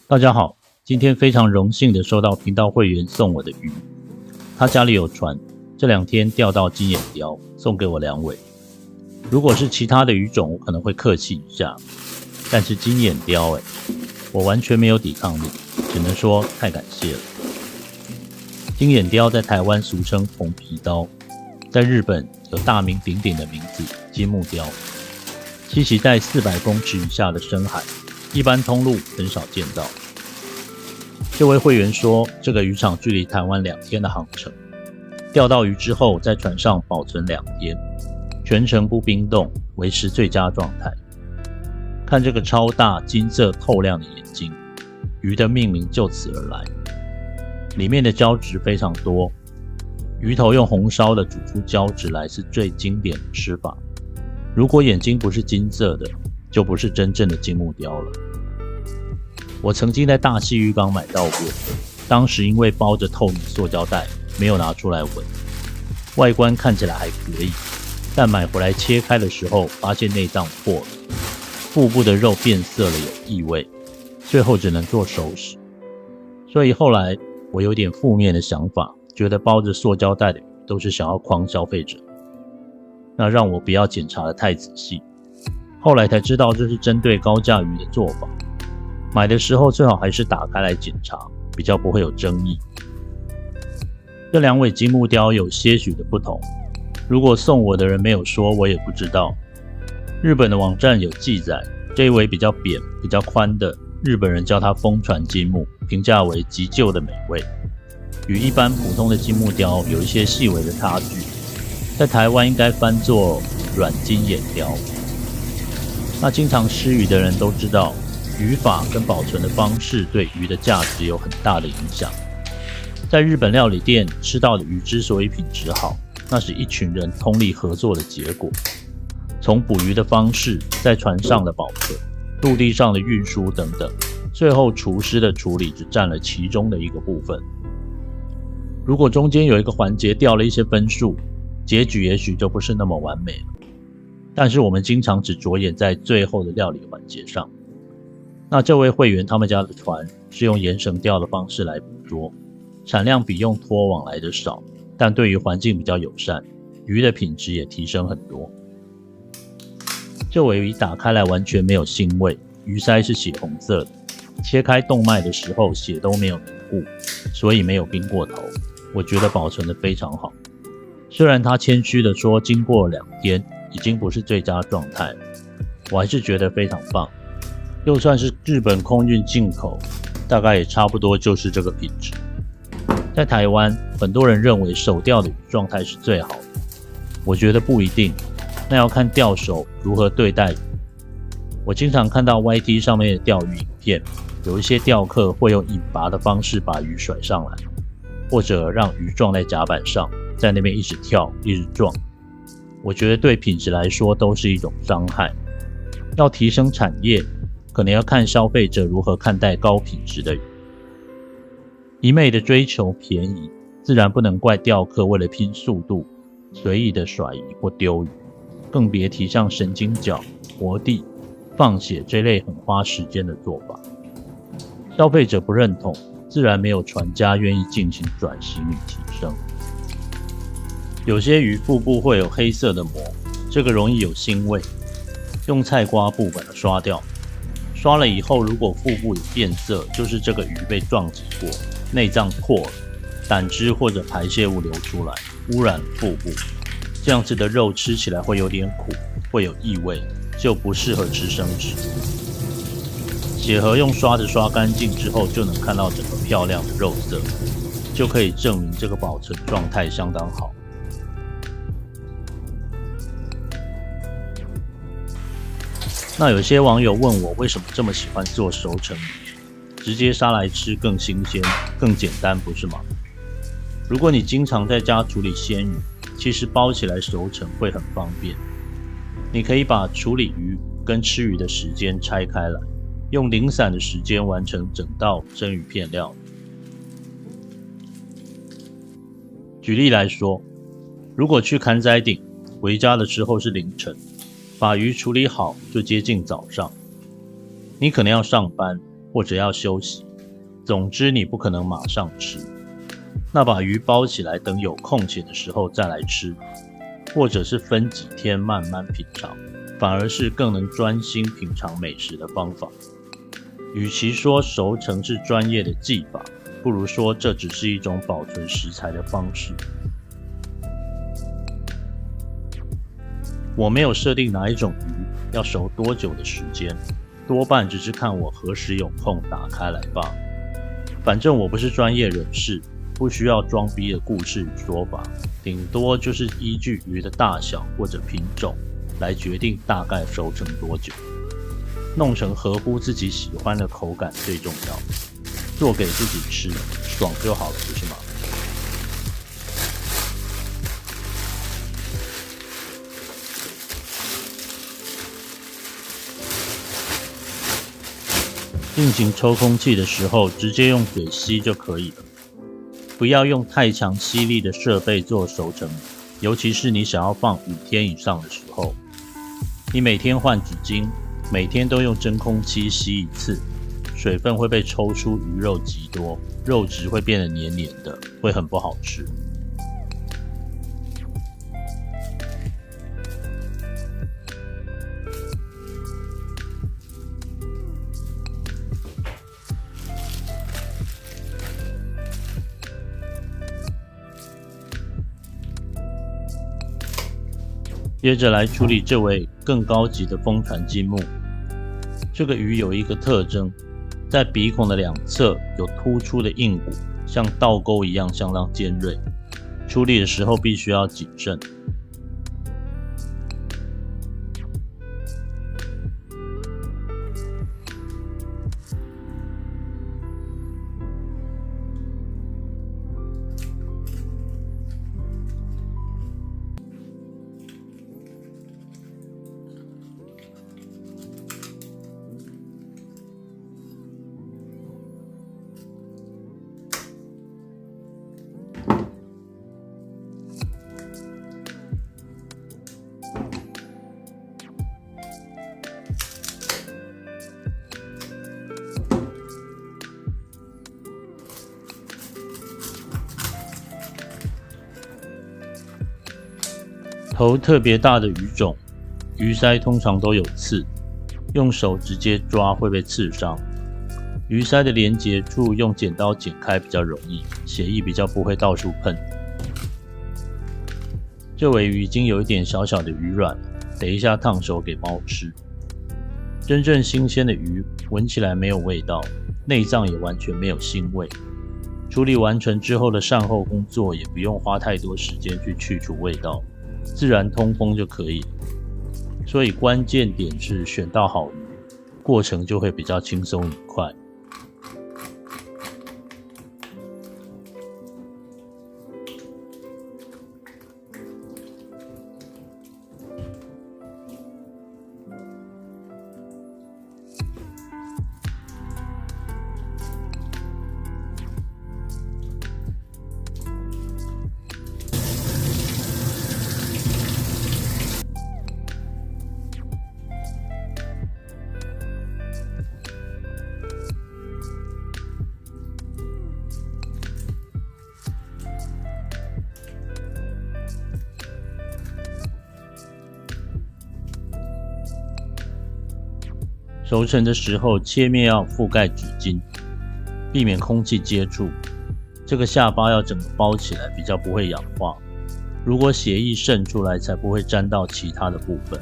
大家好，今天非常荣幸的收到频道会员送我的鱼，他家里有船，这2天钓到金眼鲷，送给我2尾。如果是其他的鱼种，我可能会客气一下，但是金眼鲷我完全没有抵抗力，只能说太感谢了。金眼鲷在台湾俗称红皮刀，在日本有大名鼎鼎的名字金目鲷，栖息在400公尺以下的深海，一般通路很少见到。这位会员说，这个渔场距离台湾2天的航程，钓到鱼之后在船上保存2天，全程不冰冻，维持最佳状态。看这个超大金色透亮的眼睛，鱼的命名就此而来。里面的胶质非常多，鱼头用红烧的煮出胶质来是最经典的吃法。如果眼睛不是金色的，就不是真正的金目鲷了。我曾经在大溪渔港买到过，当时因为包着透明塑胶袋，没有拿出来闻，外观看起来还可以，但买回来切开的时候，发现内脏破了，腹部的肉变色了，有异味，最后只能做熟食。所以后来我有点负面的想法，觉得包着塑胶袋的鱼都是想要诓消费者，那让我不要检查得太仔细。后来才知道这是针对高价鱼的做法，买的时候最好还是打开来检查，比较不会有争议。这2尾金目鲷有些许的不同，如果送我的人没有说，我也不知道。日本的网站有记载，这一尾比较扁、比较宽的，日本人叫它风传金目，评价为急救的美味，与一般普通的金目鲷有一些细微的差距，在台湾应该翻作软金眼鲷。那经常吃鱼的人都知道，渔法跟保存的方式对鱼的价值有很大的影响。在日本料理店吃到的鱼之所以品质好，那是一群人通力合作的结果。从捕鱼的方式，在船上的保存，陆地上的运输等等，最后厨师的处理只占了其中的一个部分。如果中间有一个环节掉了一些分数，结局也许就不是那么完美了。但是我们经常只着眼在最后的料理环节上。那这位会员他们家的船是用延绳钓的方式来捕捉，产量比用拖网来的少，但对于环境比较友善，鱼的品质也提升很多。这尾鱼打开来完全没有腥味，鱼鳃是血红色的，切开动脉的时候血都没有凝固，所以没有冰过头，我觉得保存得非常好。虽然他谦虚地说经过2天已经不是最佳状态了，我还是觉得非常棒。就算是日本空运进口，大概也差不多就是这个品质。在台湾，很多人认为手钓的鱼状态是最好的，我觉得不一定，那要看钓手如何对待鱼。我经常看到 YT 上面的钓鱼影片，有一些钓客会用引拔的方式把鱼甩上来，或者让鱼撞在甲板上，在那边一直跳一直撞。我觉得对品质来说都是一种伤害。要提升产业，可能要看消费者如何看待高品质的鱼。一昧的追求便宜，自然不能怪钓客为了拼速度，随意的甩鱼或丢鱼，更别提像神经角、活地、放血这类很花时间的做法。消费者不认同，自然没有船家愿意进行转型与提升。有些鱼腹部会有黑色的膜，这个容易有腥味，用菜瓜布把它刷掉。刷了以后，如果腹部有变色，就是这个鱼被撞击过，内脏破了，胆汁或者排泄物流出来，污染腹部。这样子的肉吃起来会有点苦，会有异味，就不适合吃生食。血盒用刷子刷干净之后，就能看到整个漂亮的肉色，就可以证明这个保存状态相当好。那有些网友问我为什么这么喜欢做熟成鱼，直接杀来吃更新鲜、更简单，不是吗？如果你经常在家处理鲜鱼，其实包起来熟成会很方便。你可以把处理鱼跟吃鱼的时间拆开来，用零散的时间完成整道生鱼片料理。举例来说，如果去坎仔顶，回家的时候是凌晨，把鱼处理好就接近早上。你可能要上班，或者要休息。总之你不可能马上吃。那把鱼包起来，等有空闲的时候再来吃，或者是分几天慢慢品尝，反而是更能专心品尝美食的方法。与其说熟成是专业的技法，不如说这只是一种保存食材的方式。我没有设定哪一种鱼要熟多久的时间，多半只是看我何时有空打开来罢了。反正我不是专业人士，不需要装逼的故事与说法，顶多就是依据鱼的大小或者品种来决定大概熟成多久。弄成合乎自己喜欢的口感最重要，做给自己吃，爽就好了，不是吗？进行抽空气的时候，直接用嘴吸就可以了，不要用太强吸力的设备做熟成，尤其是你想要放5天以上的时候。你每天换纸巾，每天都用真空吸一次，水分会被抽出，鱼肉极多，肉质会变得黏黏的，会很不好吃。接着来处理这位更高级的风传金目。这个鱼有一个特征，在鼻孔的两侧有突出的硬骨，像倒钩一样相当尖锐，处理的时候必须要谨慎。头特别大的鱼种，鱼鳃通常都有刺，用手直接抓会被刺伤。鱼鳃的连结处用剪刀剪开比较容易，血液比较不会到处喷。这尾鱼已经有一点小小的鱼软，等一下烫熟给猫吃。真正新鲜的鱼闻起来没有味道，内脏也完全没有腥味。处理完成之后的善后工作也不用花太多时间去去除味道，自然通风就可以了。所以关键点是选到好鱼，过程就会比较轻松愉快。熟成的时候，切面要覆盖纸巾，避免空气接触。这个下巴要整个包起来，比较不会氧化。如果血液渗出来，才不会沾到其他的部分。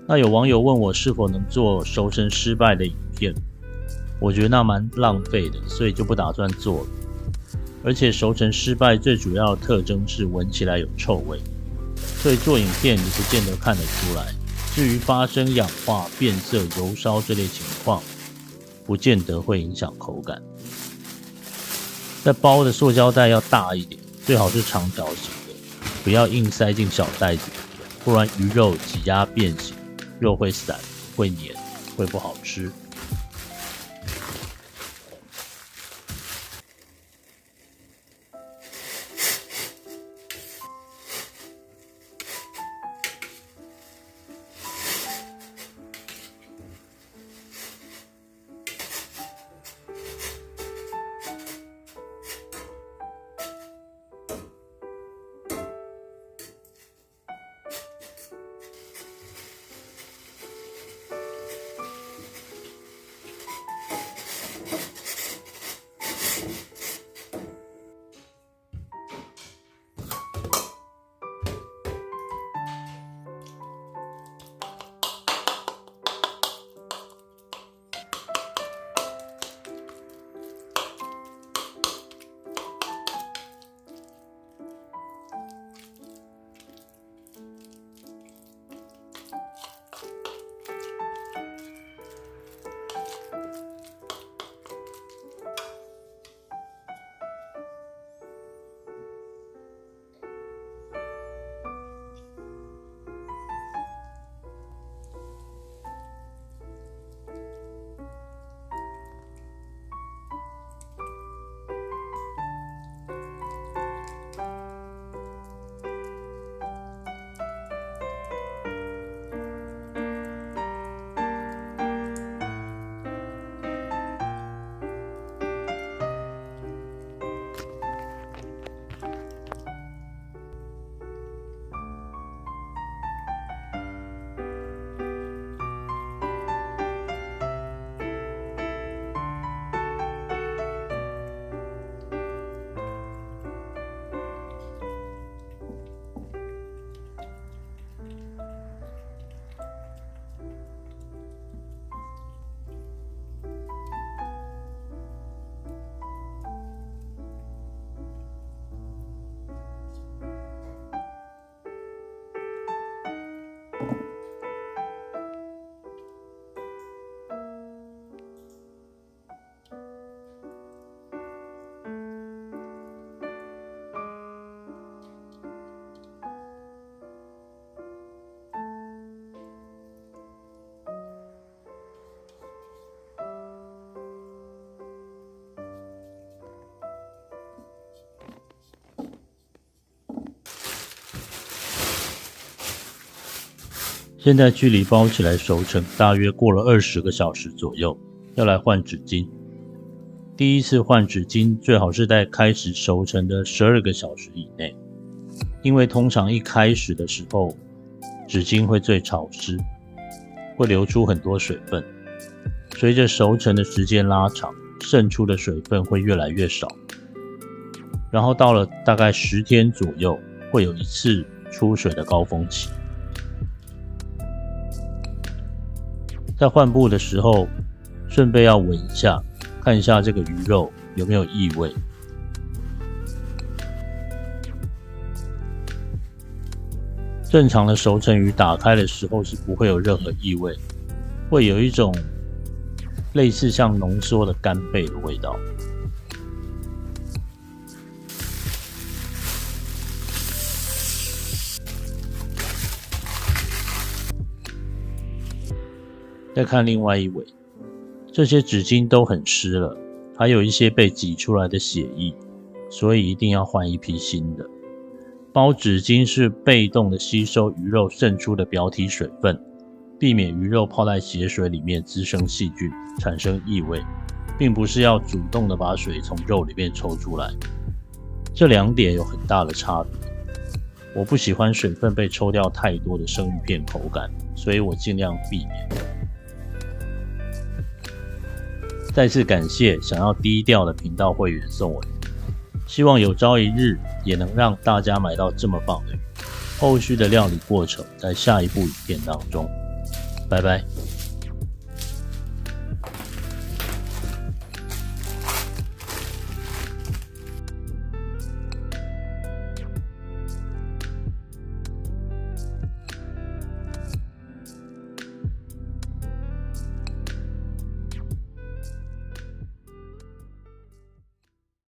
那有网友问我是否能做熟成失败的影片，我觉得那蛮浪费的，所以就不打算做了。而且熟成失败最主要的特征是闻起来有臭味，所以做影片你不见得看得出来。至于发生氧化、变色、油烧这类情况，不见得会影响口感。在包的塑胶袋要大一点，最好是长条形的，不要硬塞进小袋子，不然鱼肉挤压变形，肉会散、会黏、会不好吃。现在距离包起来熟成大约过了20个小时左右，要来换纸巾。第一次换纸巾最好是在开始熟成的12个小时以内，因为通常一开始的时候纸巾会最潮湿，会流出很多水分。随着熟成的时间拉长，渗出的水分会越来越少，然后到了大概10天左右，会有一次出水的高峰期。在换布的时候，顺便要闻一下，看一下这个鱼肉有没有异味。正常的熟成鱼打开的时候是不会有任何异味，会有一种类似像浓缩的干贝的味道。再看另外一尾，这些纸巾都很湿了，还有一些被挤出来的血液，所以一定要换一批新的。包纸巾是被动的吸收鱼肉渗出的表体水分，避免鱼肉泡在血水里面滋生细菌，产生异味，并不是要主动的把水从肉里面抽出来。这2点有很大的差别。我不喜欢水分被抽掉太多的生鱼片口感，所以我尽量避免。再次感谢想要低调的频道会员送我鱼，希望有朝一日也能让大家买到这么棒的鱼。后续的料理过程在下一部影片当中。拜拜。